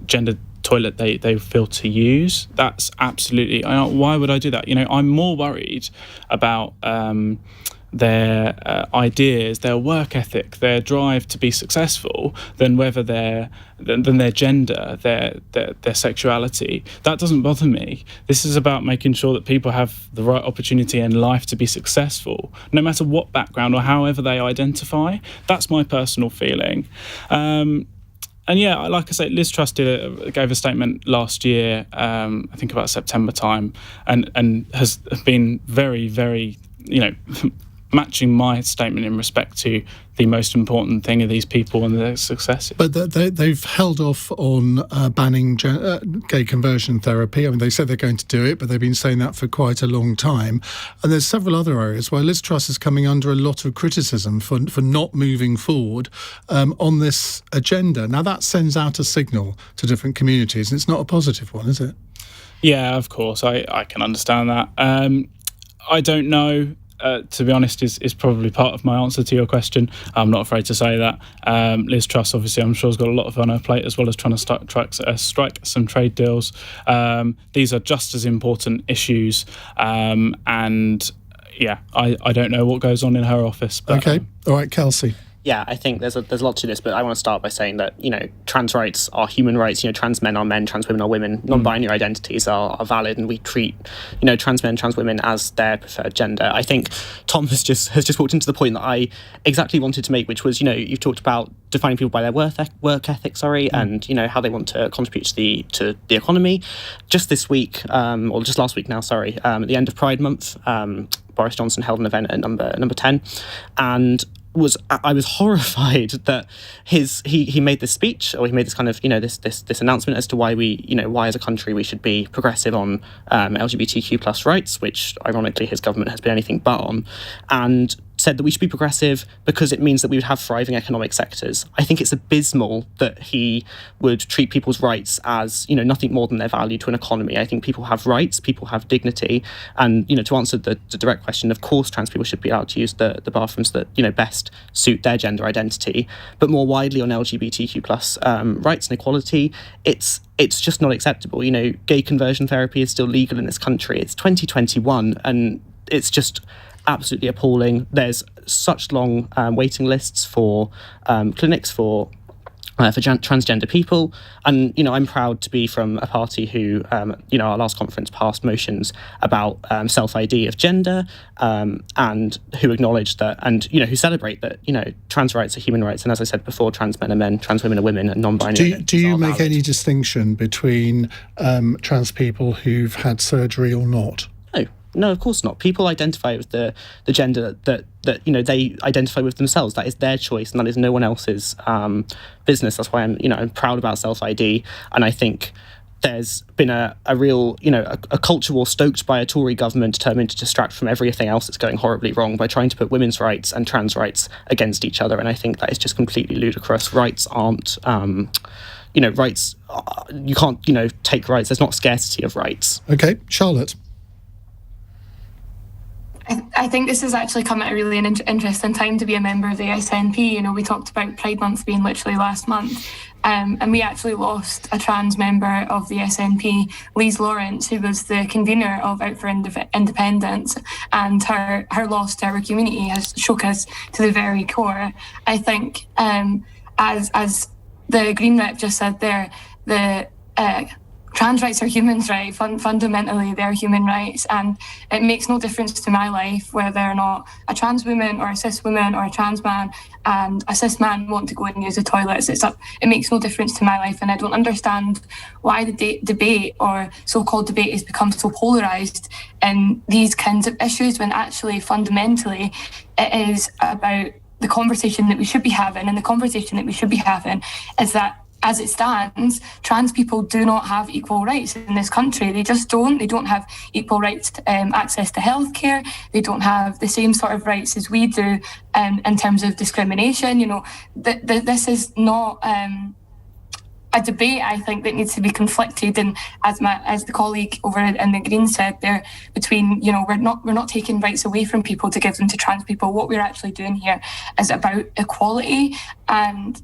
gender toilet they feel to use. That's absolutely, why would I do that? I'm more worried about their ideas, their work ethic, their drive to be successful than whether their gender, their sexuality. That doesn't bother me. This is about making sure that people have the right opportunity in life to be successful, no matter what background or however they identify. That's my personal feeling. And yeah, like I say, Liz Truss gave a statement last year, I think about September time, and has been very, very, matching my statement in respect to the most important thing of these people and their successes. But they've held off on banning gay conversion therapy. I mean, they said they're going to do it, but they've been saying that for quite a long time. And there's several other areas where Liz Truss is coming under a lot of criticism for not moving forward on this agenda. Now, that sends out a signal to different communities, and it's not a positive one, is it? Yeah, of course. I can understand that. I don't know. To be honest, is probably part of my answer to your question. I'm not afraid to say that. Liz Truss, obviously, I'm sure has got a lot of on her plate, as well as trying to strike some trade deals. These are just as important issues. And yeah, I don't know what goes on in her office. But, okay. All right, Kelsey. Yeah, I think there's a lot to this, but I want to start by saying that, trans rights are human rights. Trans men are men, trans women are women. Non-binary identities are valid, and we treat, trans men, trans women as their preferred gender. I think Tom has just walked into the point that I exactly wanted to make, which was, you've talked about defining people by their work ethic, and how they want to contribute to the economy. Just this week, or just last week now, at the end of Pride Month, Boris Johnson held an event at number 10, and I was horrified that he made this speech, or he made this kind of this announcement as to why why as a country we should be progressive on LGBTQ+ rights, which ironically his government has been anything but on. And said that we should be progressive because it means that we would have thriving economic sectors. I think it's abysmal that he would treat people's rights as, nothing more than their value to an economy. I think people have rights, people have dignity. And, to answer the direct question, of course, trans people should be allowed to use the bathrooms that, best suit their gender identity. But more widely on LGBTQ plus rights and equality, it's just not acceptable. Gay conversion therapy is still legal in this country. It's 2021 and it's just absolutely appalling. There's such long waiting lists for clinics for transgender people, and I'm proud to be from a party who our last conference passed motions about self-ID of gender, and who acknowledge that, and who celebrate that trans rights are human rights, and as I said before, trans men are men, trans women are women, and non-binary. Do you make any distinction between trans people who've had surgery or not? No, of course not. People identify with the gender that they identify with themselves. That is their choice, and that is no one else's business. That's why I'm proud about self-ID, and I think there's been a real a culture war stoked by a Tory government determined to distract from everything else that's going horribly wrong by trying to put women's rights and trans rights against each other, and I think that is just completely ludicrous. Rights aren't rights. You can't take rights. There's not scarcity of rights. Okay, Charlotte. I think this has actually come at a really interesting time to be a member of the SNP. We talked about Pride Month being literally last month, and we actually lost a trans member of the SNP, Lise Lawrence, who was the convener of Out for Independence, and her loss to our community has shook us to the very core. I think, as the Green Rep just said there, the trans rights are human rights. Fundamentally, they're human rights, and it makes no difference to my life whether or not a trans woman or a cis woman or a trans man and a cis man want to go and use the toilets. It makes no difference to my life, and I don't understand why the debate or so-called debate has become so polarised in these kinds of issues when actually fundamentally it is about the conversation that we should be having, and the conversation that we should be having is that as it stands, trans people do not have equal rights in this country. They just don't. They don't have equal rights to access to healthcare. They don't have the same sort of rights as we do in terms of discrimination. This is not a debate, I think, that needs to be conflicted. And as the colleague over in the Greens said there, between we're not taking rights away from people to give them to trans people. What we're actually doing here is about equality, and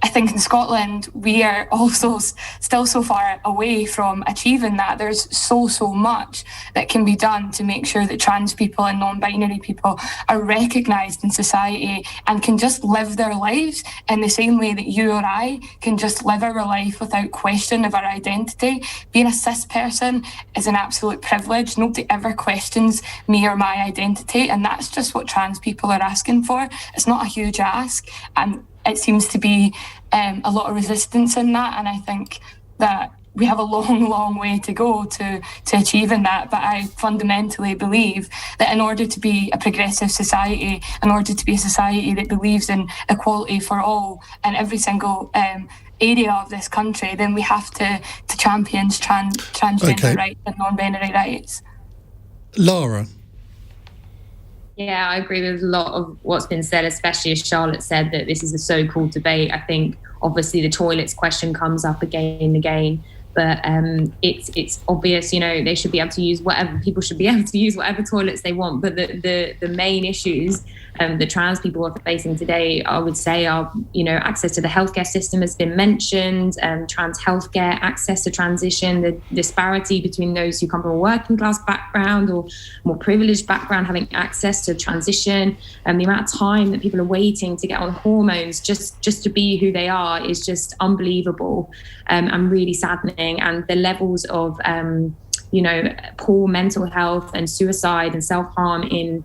I think in Scotland, we are also still so far away from achieving that. There's so much that can be done to make sure that trans people and non-binary people are recognised in society and can just live their lives in the same way that you or I can just live our life without question of our identity. Being a cis person is an absolute privilege. Nobody ever questions me or my identity, and that's just what trans people are asking for. It's not a huge ask, and it seems to be a lot of resistance in that, and I think that we have a long way to go to achieving that. But I fundamentally believe that in order to be a progressive society, in order to be a society that believes in equality for all in every single area of this country, then we have to champion transgender rights and non-binary rights. Lara. Yeah, I agree with a lot of what's been said, especially as Charlotte said that this is a so-called debate. I think obviously the toilets question comes up again and again, but it's obvious, they should be able to use whatever, people should be able to use whatever toilets they want. But the main issues that trans people are facing today, I would say, are, access to the healthcare system has been mentioned, trans healthcare, access to transition, the disparity between those who come from a working class background or more privileged background having access to transition, and the amount of time that people are waiting to get on hormones just to be who they are is just unbelievable and really saddening. And the levels of poor mental health and suicide and self-harm in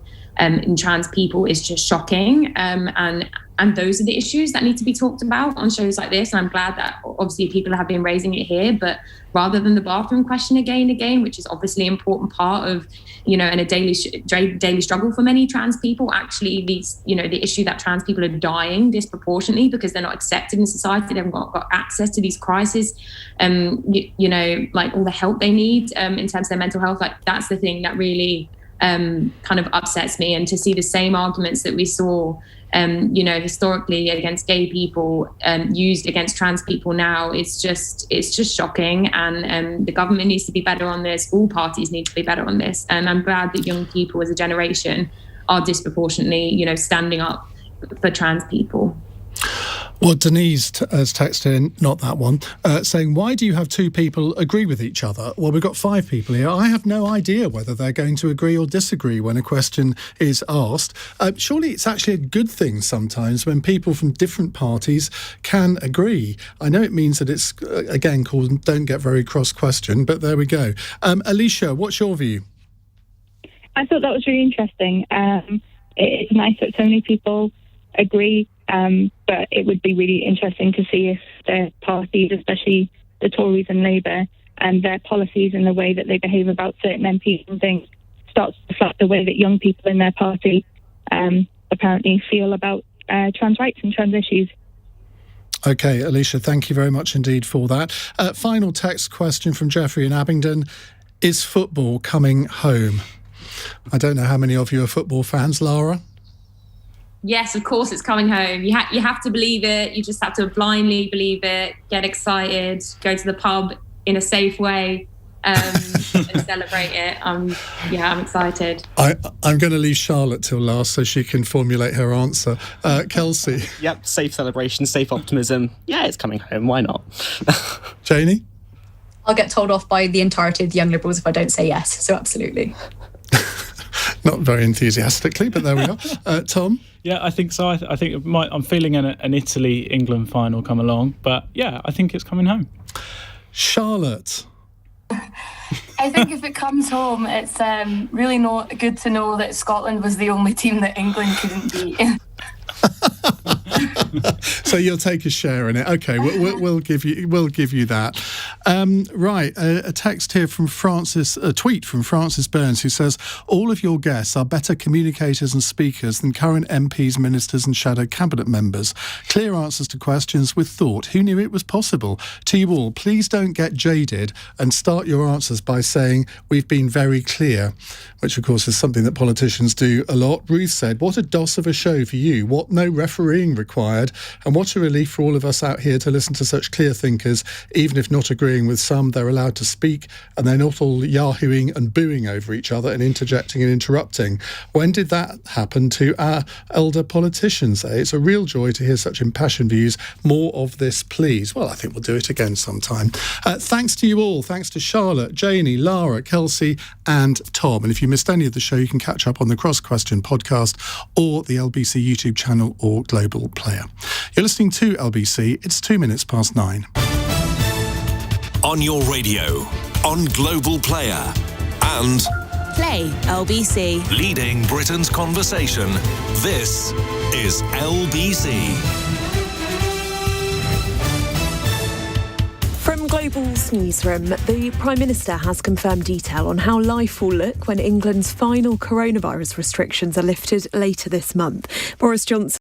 trans people is just shocking, and those are the issues that need to be talked about on shows like this. And I'm glad that obviously people have been raising it here, but rather than the bathroom question again, which is obviously an important part of in a daily struggle for many trans people, actually these the issue that trans people are dying disproportionately because they're not accepted in society, they haven't got access to these crises, like all the help they need in terms of their mental health. Like that's the thing that really kind of upsets me. And to see the same arguments that we saw, historically against gay people, used against trans people now, it's just shocking. And the government needs to be better on this. All parties need to be better on this. And I'm glad that young people as a generation are disproportionately, standing up for trans people. Well, Denise has texted in, not that one, saying, why do you have two people agree with each other? Well, we've got 5 people here. I have no idea whether they're going to agree or disagree when a question is asked. Surely it's actually a good thing sometimes when people from different parties can agree. I know it means that it's, again, called Don't Get Very Cross question, but there we go. Alicia, what's your view? I thought that was really interesting. It's nice that so many people agree, but it would be really interesting to see if their parties, especially the Tories and Labour, and their policies and the way that they behave about certain MPs and things starts to reflect the way that young people in their party apparently feel about trans rights and trans issues. OK, Alicia, thank you very much indeed for that. Final text question from Jeffrey in Abingdon. Is football coming home? I don't know how many of you are football fans. Lara? Yes, of course it's coming home. You have to believe it. You just have to blindly believe it, get excited, go to the pub in a safe way and celebrate it. I'm excited. I'm going to leave Charlotte till last so she can formulate her answer. Kelsey? Yep, safe celebration, safe optimism. Yeah, it's coming home. Why not? Janey? I'll get told off by the entirety of the Young Liberals if I don't say yes, so absolutely. Not very enthusiastically, but there we are. Tom? Yeah, I think so. I think I'm feeling an Italy-England final come along, but yeah, I think it's coming home. Charlotte? I think if it comes home, it's really good to know that Scotland was the only team that England couldn't beat. So you'll take a share in it. Okay, we'll give you that. Right, a text here from Francis, a tweet from Francis Burns, who says, all of your guests are better communicators and speakers than current MPs, ministers and shadow cabinet members. Clear answers to questions with thought. Who knew it was possible? To you all, please don't get jaded and start your answers by saying, we've been very clear, which of course is something that politicians do a lot. Ruth said, what a doss of a show for you. What no refereeing required. And what a relief for all of us out here to listen to such clear thinkers. Even if not agreeing with some, they're allowed to speak and they're not all yahooing and booing over each other and interjecting and interrupting. When did that happen to our elder politicians? It's a real joy to hear such impassioned views. More of this, please. Well, I think we'll do it again sometime. Thanks to you all. Thanks to Charlotte, Janey, Lara, Kelsey and Tom. And if you missed any of the show, you can catch up on the Cross Question podcast or the LBC YouTube channel or Global Player. You're listening to LBC. It's 9:02. On your radio, on Global Player, and Play LBC. Leading Britain's conversation. This is LBC. From Global's newsroom, the Prime Minister has confirmed detail on how life will look when England's final coronavirus restrictions are lifted later this month. Boris Johnson